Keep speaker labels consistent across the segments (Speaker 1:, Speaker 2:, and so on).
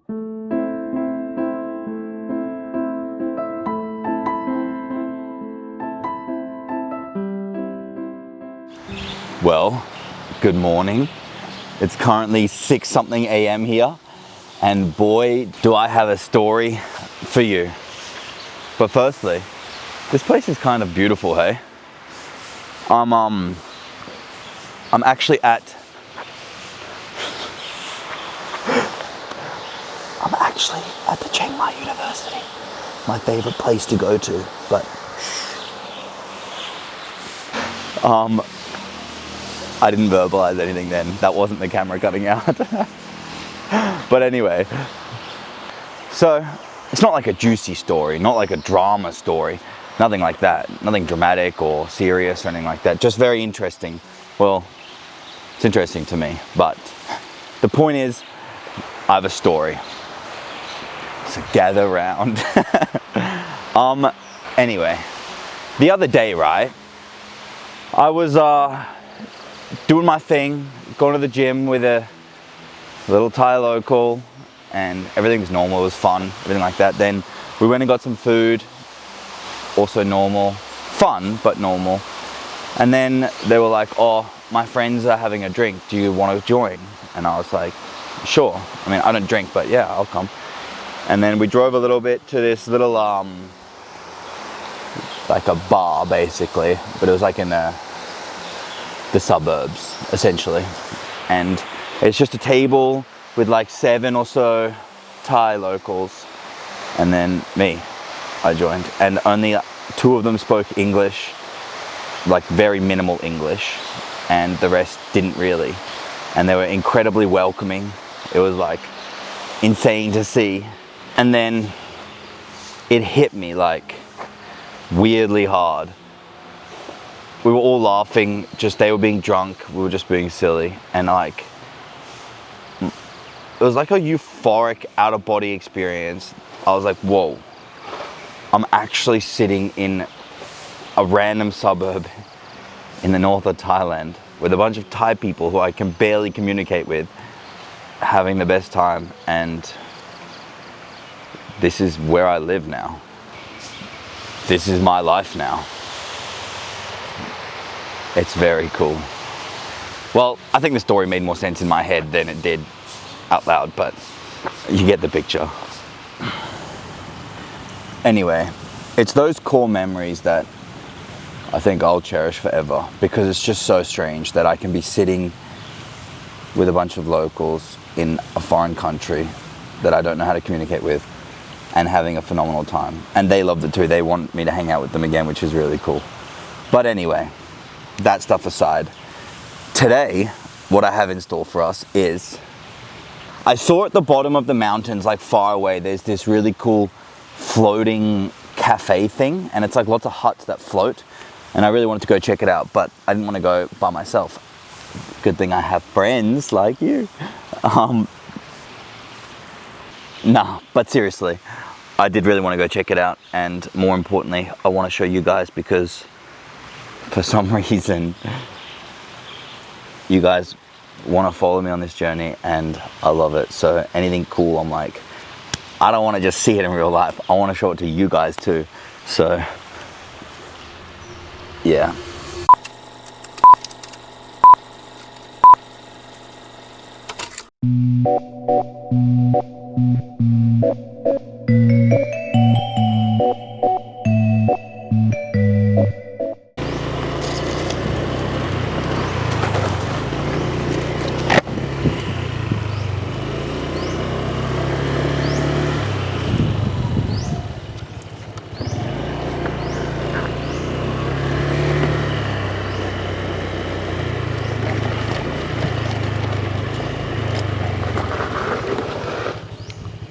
Speaker 1: Well, good morning. It's currently 6 something a.m. here, and boy, do I have a story for you. But firstly, this place is kind of beautiful, hey? I'm actually at the Chiang Mai University. My favorite place to go to, but I didn't verbalize anything then. That wasn't the camera cutting out. But anyway, so it's not like a juicy story, not like a drama story, nothing like that. Nothing dramatic or serious or anything like that. Just very interesting. Well, it's interesting to me, but the point is, I have a story. So gather round. Anyway, the other day, right, I was doing my thing, going to the gym with a little Thai local, and everything was normal. It was fun, everything like that. Then we went and got some food, also normal, fun but normal. And then they were like, "Oh, my friends are having a drink. Do you want to join?" And I was like, "Sure." I mean, I don't drink, but yeah, I'll come. And then we drove a little bit to this little like a bar basically, but it was like in the suburbs essentially, and it's just a table with like 7 or so Thai locals, and then me. I joined, and only 2 of them spoke English, like very minimal English, and the rest didn't really, and they were incredibly welcoming. It was like insane to see. And then it hit me like weirdly hard. We were all laughing, just they were being drunk, we were just being silly, and like it was like a euphoric out of body experience. I was like, whoa, I'm actually sitting in a random suburb in the north of Thailand with a bunch of Thai people who I can barely communicate with, having the best time, and this is where I live now. This is my life now. It's very cool. Well, I think the story made more sense in my head than it did out loud, but you get the picture. Anyway, it's those core memories that I think I'll cherish forever, because it's just so strange that I can be sitting with a bunch of locals in a foreign country that I don't know how to communicate with and having a phenomenal time. And they loved it too. They want me to hang out with them again, which is really cool. But anyway, that stuff aside, today, what I have in store for us is, I saw at the bottom of the mountains, like far away, there's this really cool floating cafe thing, and it's like lots of huts that float, and I really wanted to go check it out, but I didn't want to go by myself. Good thing I have friends like you. Nah, but seriously, I did really want to go check it out, and more importantly, I want to show you guys, because for some reason you guys want to follow me on this journey, and I love it. So anything cool, I'm like, I don't want to just see it in real life, I want to show it to you guys too. So yeah.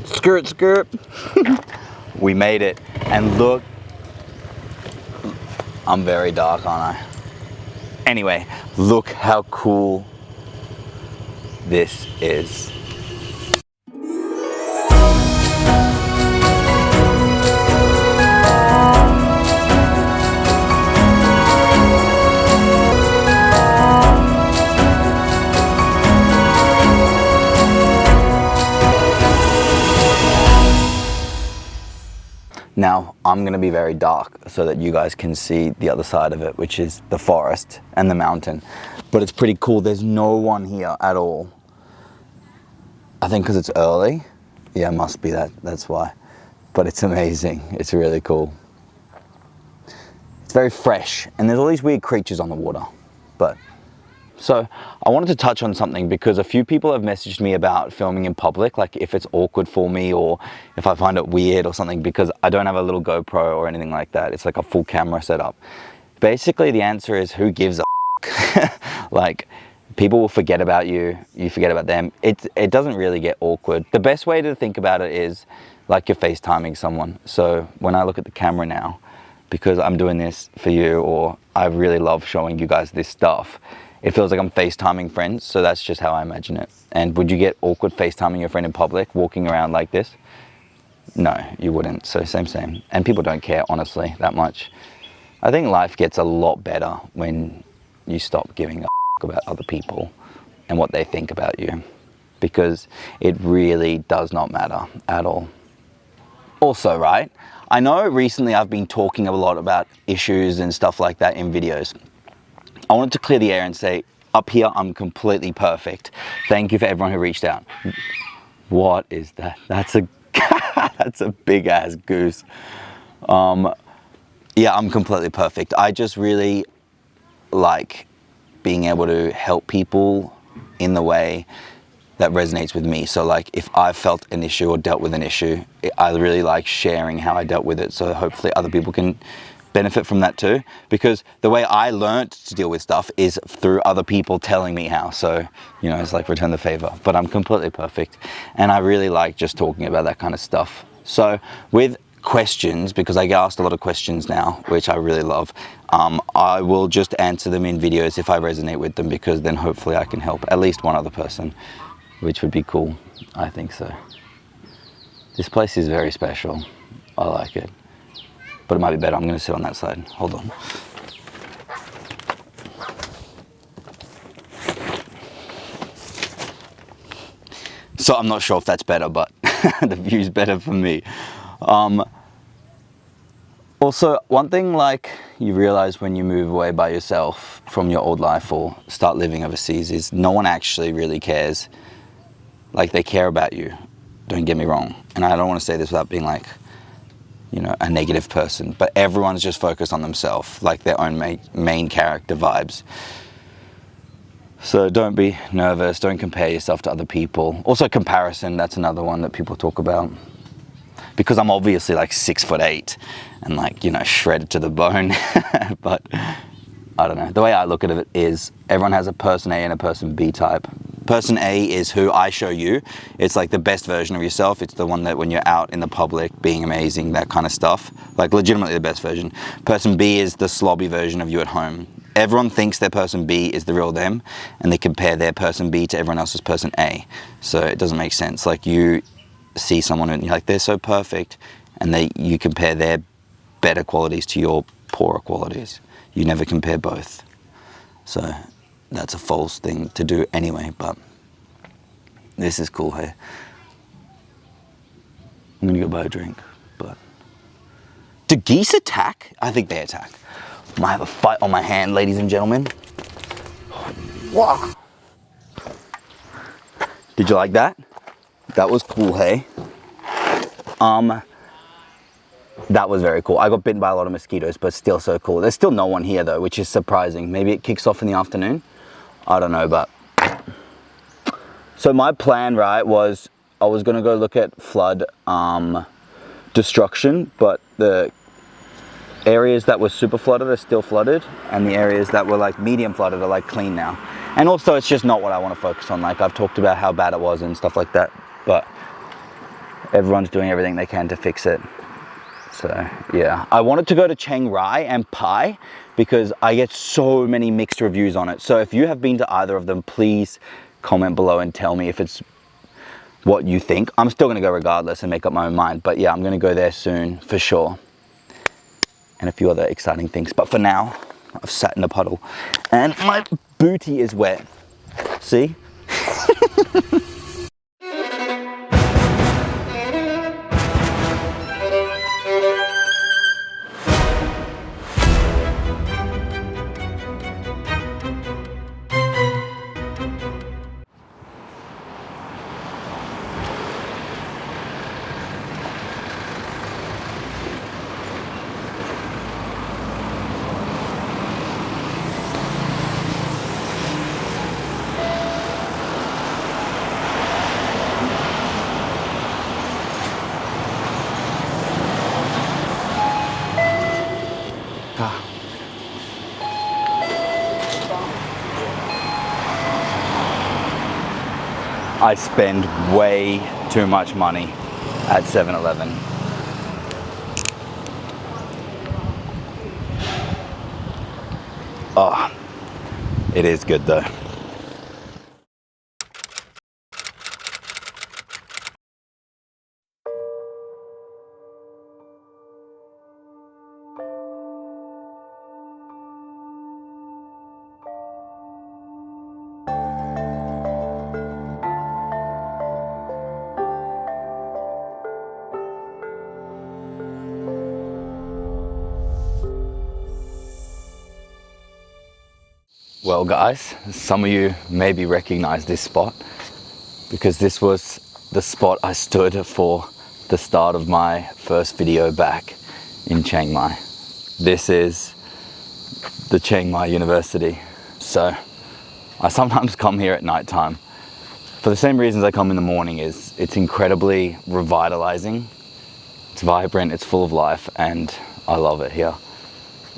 Speaker 1: Skirt, skirt. We made it, and look, I'm very dark, aren't I? Anyway, look how cool this is. Now, I'm going to be very dark so that you guys can see the other side of it, which is the forest and the mountain. But it's pretty cool. There's no one here at all. I think because it's early. Yeah, it must be that. That's why. But it's amazing. It's really cool. It's very fresh. And there's all these weird creatures on the water. But so I wanted to touch on something because a few people have messaged me about filming in public, like if it's awkward for me or if I find it weird or something, because I don't have a little GoPro or anything like that. It's like a full camera setup. Basically, the answer is who gives a like, people will forget about you, you forget about them. It doesn't really get awkward. The best way to think about it is like you're FaceTiming someone. So when I look at the camera now, because I'm doing this for you, or I really love showing you guys this stuff, it feels like I'm FaceTiming friends. So that's just how I imagine it. And would you get awkward FaceTiming your friend in public, walking around like this? No, you wouldn't. So same. And people don't care, honestly, that much. I think life gets a lot better when you stop giving a about other people and what they think about you, because it really does not matter at all. Also, right, I know recently I've been talking a lot about issues and stuff like that in videos. I wanted to clear the air and say, up here, I'm completely perfect. Thank you for everyone who reached out. What is that? That's a that's a big ass goose. Yeah, I'm completely perfect. I just really like being able to help people in the way that resonates with me. So like if I felt an issue or dealt with an issue, I really like sharing how I dealt with it. So hopefully other people can benefit from that too. Because the way I learned to deal with stuff is through other people telling me how. So, you know, it's like return the favor, but I'm completely perfect. And I really like just talking about that kind of stuff. So with questions, because I get asked a lot of questions now, which I really love, I will just answer them in videos if I resonate with them, because then hopefully I can help at least one other person, which would be cool. I think so. This place is very special. I like it, but it might be better. I'm going to sit on that side. Hold on. So I'm not sure if that's better, but the view's better for me. Also, one thing like you realize when you move away by yourself from your old life or start living overseas is no one actually really cares. Like, they care about you, don't get me wrong. And I don't want to say this without being like, you know, a negative person, but everyone's just focused on themselves, like their own main character vibes. So don't be nervous, don't compare yourself to other people. Also comparison, that's another one that people talk about. Because I'm obviously like 6'8" and like, you know, shredded to the bone. But I don't know. The way I look at it is everyone has a person A and a person B type. Person A is who I show you. It's like the best version of yourself. It's the one that when you're out in the public being amazing, that kind of stuff. Like legitimately the best version. Person B is the slobby version of you at home. Everyone thinks their person B is the real them, and they compare their person B to everyone else's person A. So it doesn't make sense. Like, you see someone and you're like, they're so perfect, and you compare their better qualities to your poorer qualities. You never compare both. So that's a false thing to do anyway, but this is cool, hey? I'm gonna go buy a drink, but... Do geese attack? I think they attack. Might have a fight on my hand, ladies and gentlemen. Wow. Did you like that? That was cool, hey? That was very cool. I got bitten by a lot of mosquitoes, but still so cool. There's still no one here though, which is surprising. Maybe it kicks off in the afternoon. I don't know, but... So my plan, right, was I was gonna go look at flood destruction, but the areas that were super flooded are still flooded, and the areas that were like medium flooded are like clean now. And also it's just not what I want to focus on. Like, I've talked about how bad it was and stuff like that, but everyone's doing everything they can to fix it. So yeah, I wanted to go to Chiang Mai and Pai because I get so many mixed reviews on it. So if you have been to either of them, please comment below and tell me if it's what you think. I'm still gonna go regardless and make up my own mind, but yeah, I'm gonna go there soon for sure. And a few other exciting things. But for now, I've sat in a puddle and my booty is wet. See? I spend way too much money at 7-Eleven. Oh, it is good though. Well guys, some of you maybe recognize this spot because this was the spot I stood for the start of my first video back in Chiang Mai. This is the Chiang Mai University. So I sometimes come here at night time for the same reasons I come in the morning. Is it's incredibly revitalizing, it's vibrant, it's full of life, and I love it here.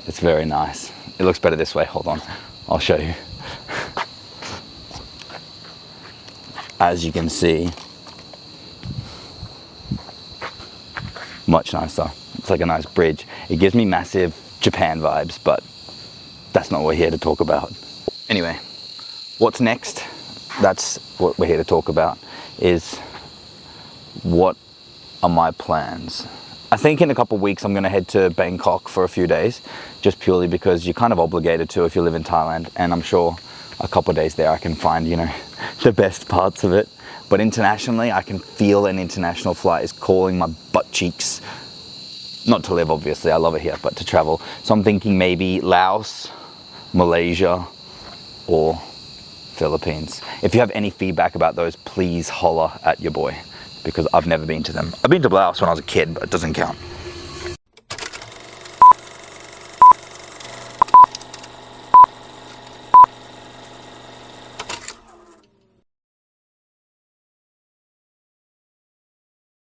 Speaker 1: It's very nice. It looks better this way, hold on. I'll show you. As you can see, much nicer. It's like a nice bridge. It gives me massive Japan vibes, but that's not what we're here to talk about. Anyway, what's next? That's what we're here to talk about, is what are my plans? I think in a couple of weeks I'm gonna head to Bangkok for a few days, just purely because you're kind of obligated to if you live in Thailand, and I'm sure a couple of days there I can find, you know, the best parts of it. But internationally, I can feel an international flight is calling my butt cheeks. Not to live, obviously, I love it here, but to travel. So I'm thinking maybe Laos, Malaysia, or Philippines. If you have any feedback about those, please holler at your boy, because I've never been to them. I've been to Laos when I was a kid, but it doesn't count.